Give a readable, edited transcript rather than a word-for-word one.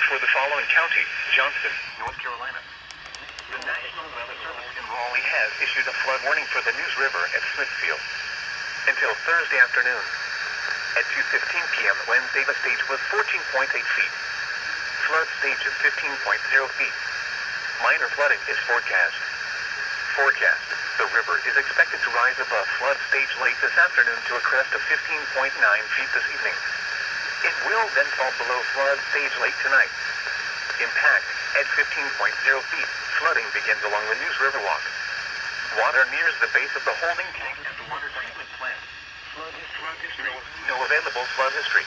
for the following county: Johnston, North Carolina. The National Weather Service in Raleigh has issued a flood warning for the News River at Smithfield until Thursday afternoon. At 2:15 p.m. Wednesday, the stage was 14.8 feet. Flood stage is 15.0 feet. Minor flooding is forecast. The river is expected to rise above flood stage late this afternoon to a crest of 15.9 feet this evening. It will then fall below flood stage late tonight. Impact at 15.0 feet. Flooding begins along the News River Walk. Water nears the base of the holding tank at the water treatment plant. Flood history. No available flood history.